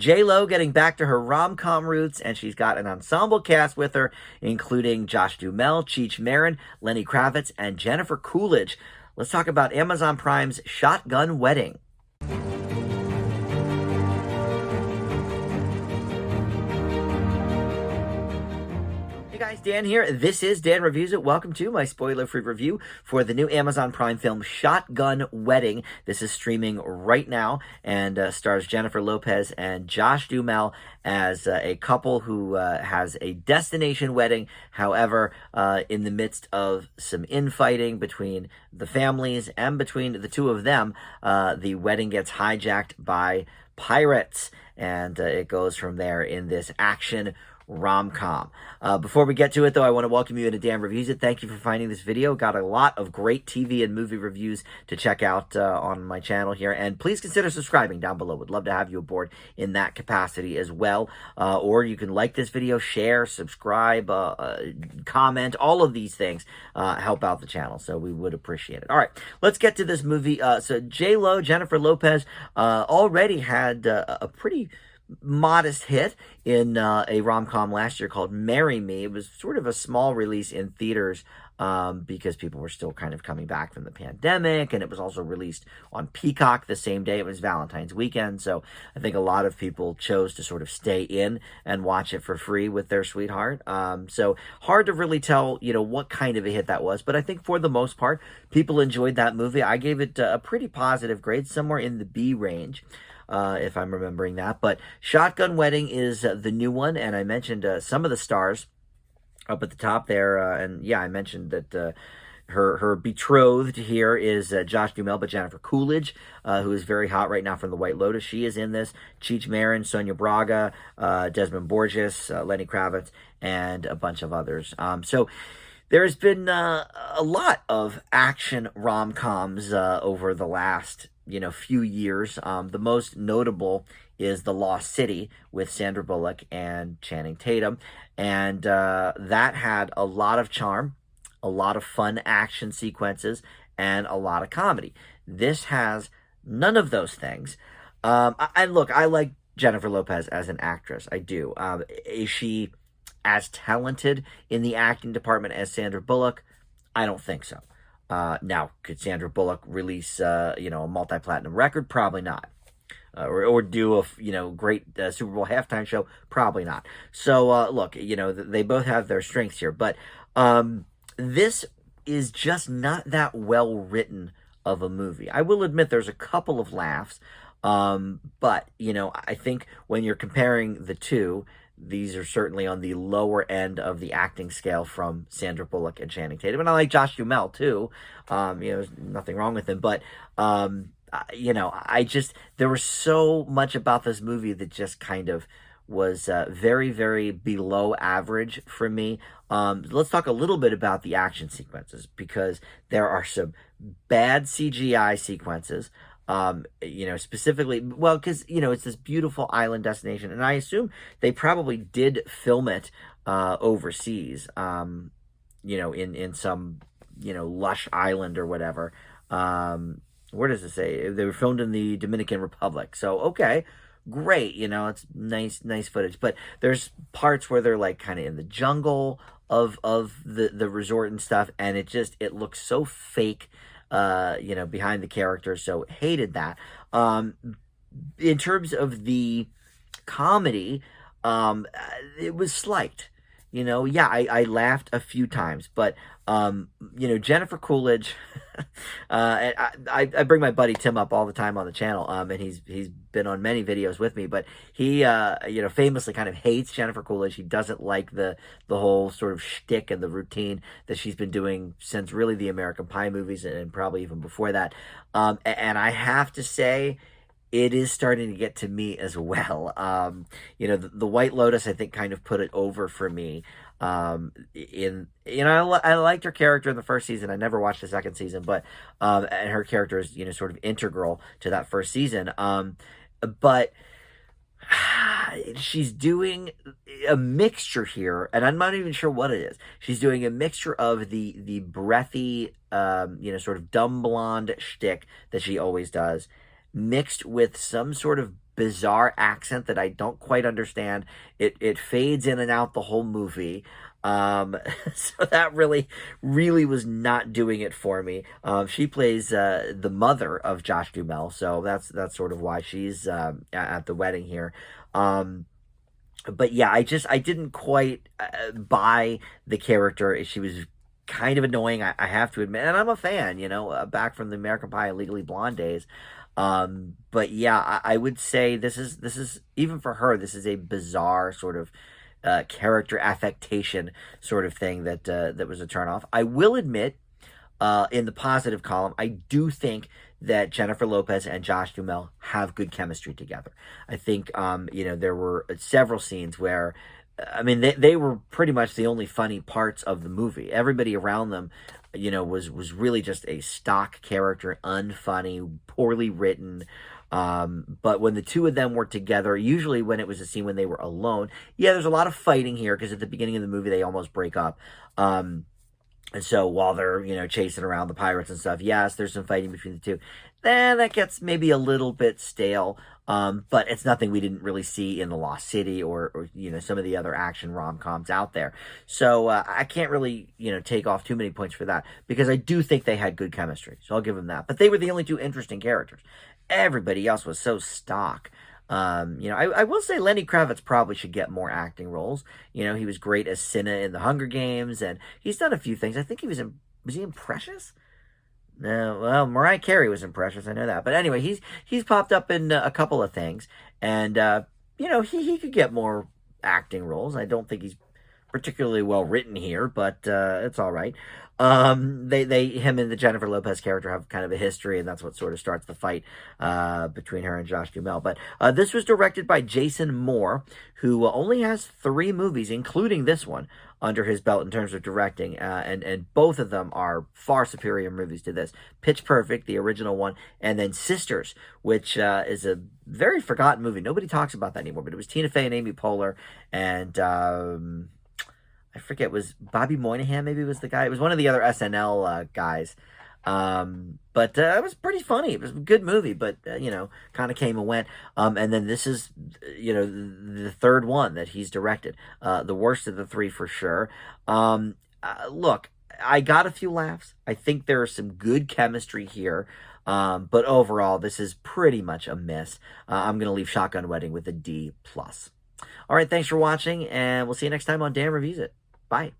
J-Lo getting back to her rom-com roots, and she's got an ensemble cast with her, including Josh Duhamel, Cheech Marin, Lenny Kravitz, and Jennifer Coolidge. Let's talk about Amazon Prime's Shotgun Wedding. Hey guys, Dan here. This is Dan Reviews It. Welcome to my spoiler-free review for the new Amazon Prime film Shotgun Wedding. This is streaming right now and stars Jennifer Lopez and Josh Duhamel as a couple who has a destination wedding. However, in the midst of some infighting between the families and between the two of them, the wedding gets hijacked by pirates, and it goes from there in this action rom-com. Before we get to it, though, I want to welcome you to Dan Reviews It. Thank you for finding this video. Got a lot of great TV and movie reviews to check out on my channel here, and please consider subscribing down below. Would love to have you aboard in that capacity as well. Or you can like this video, share, subscribe, comment. All of these things help out the channel, so we would appreciate it. All right, let's get to this movie. So J-Lo, Jennifer Lopez, already had a pretty modest hit in a rom-com last year called Marry Me. It was sort of a small release in theaters because people were still kind of coming back from the pandemic, and it was also released on Peacock the same day. It was Valentine's weekend, so I think a lot of people chose to sort of stay in and watch it for free with their sweetheart. So hard to really tell, what kind of a hit that was, but I think for the most part, people enjoyed that movie. I gave it a pretty positive grade, somewhere in the B range. If I'm remembering that. But Shotgun Wedding is the new one, and I mentioned some of the stars up at the top there, and yeah, I mentioned that her betrothed here is Josh Duhamel, but Jennifer Coolidge, who is very hot right now from The White Lotus. She is in this. Cheech Marin, Sonia Braga, Desmond Borges, Lenny Kravitz, and a bunch of others. So there's been a lot of action rom-coms over the last few years. The most notable is The Lost City with Sandra Bullock and Channing Tatum, and that had a lot of charm, a lot of fun action sequences, and a lot of comedy. This has none of those things. And look, I like Jennifer Lopez as an actress. I do. Is she as talented in the acting department as Sandra Bullock? I don't think so. Now, could Sandra Bullock release, a multi-platinum record? Probably not. Or do a, great Super Bowl halftime show? Probably not. So, look, they both have their strengths here. But this is just not that well written of a movie. I will admit there's a couple of laughs. But, I think when you're comparing the two, these are certainly on the lower end of the acting scale from Sandra Bullock and Channing Tatum. And I like Josh Duhamel, too. There's nothing wrong with him. But, there was so much about this movie that just kind of was very, very below average for me. Let's talk a little bit about the action sequences, because there are some bad CGI sequences. Specifically, well, because, it's this beautiful island destination, and I assume they probably did film it overseas, in some, lush island or whatever. Where does it say? They were filmed in the Dominican Republic. So, okay, great, it's nice footage. But there's parts where they're, like, kind of in the jungle of the resort and stuff, and it looks so fake, behind the characters, so hated that. In terms of the comedy, it was slight. I laughed a few times, but, Jennifer Coolidge, I bring my buddy Tim up all the time on the channel, and he's been on many videos with me, but he, famously kind of hates Jennifer Coolidge. He doesn't like the whole sort of shtick and the routine that she's been doing since really the American Pie movies, and probably even before that. And I have to say, it is starting to get to me as well. The White Lotus, I think, kind of put it over for me. I liked her character in the first season. I never watched the second season, but and her character is, sort of integral to that first season. But she's doing a mixture here, and I'm not even sure what it is. She's doing a mixture of the breathy, sort of dumb blonde shtick that she always does, mixed with some sort of bizarre accent that I don't quite understand. It fades in and out the whole movie. So that really was not doing it for me. She plays the mother of Josh Duhamel, so that's sort of why she's at the wedding here. But yeah, I didn't quite buy the character. She was kind of annoying, I have to admit, and I'm a fan, back from the American Pie Legally Blonde days. But yeah, I would say this is even for her, this is a bizarre sort of character affectation sort of thing that was a turnoff. I will admit, in the positive column, I do think that Jennifer Lopez and Josh Duhamel have good chemistry together. I think, there were several scenes where, I mean, they were pretty much the only funny parts of the movie. Everybody around them, was really just a stock character, unfunny, poorly written. But when the two of them were together, usually when it was a scene when they were alone, yeah, there's a lot of fighting here because at the beginning of the movie they almost break up. And so while they're, chasing around the pirates and stuff, yes, there's some fighting between the two. Then that gets maybe a little bit stale. But it's nothing we didn't really see in The Lost City or some of the other action rom-coms out there. So I can't really, take off too many points for that because I do think they had good chemistry. So I'll give them that. But they were the only two interesting characters. Everybody else was so stock. I will say Lenny Kravitz probably should get more acting roles. He was great as Cinna in The Hunger Games, and he's done a few things. I think was he in Precious? No, well, Mariah Carey was in Precious, I know that. But anyway, he's popped up in a couple of things, and he could get more acting roles. I don't think he's particularly well written here, but it's all right. Him and the Jennifer Lopez character have kind of a history, and that's what sort of starts the fight between her and Josh Duhamel. But this was directed by Jason Moore, who only has 3 movies, including this one, under his belt in terms of directing, and both of them are far superior movies to this. Pitch Perfect, the original one, and then Sisters, which is a very forgotten movie. Nobody talks about that anymore, but it was Tina Fey and Amy Poehler, and I forget, was Bobby Moynihan maybe was the guy? It was one of the other SNL guys. But it was pretty funny. It was a good movie, but, kind of came and went. And then this is, the third one that he's directed. The worst of the 3 for sure. Look, I got a few laughs. I think there is some good chemistry here. But overall, this is pretty much a miss. I'm going to leave Shotgun Wedding with a D+. All right, thanks for watching, and we'll see you next time on Dan Reviews It. Bye.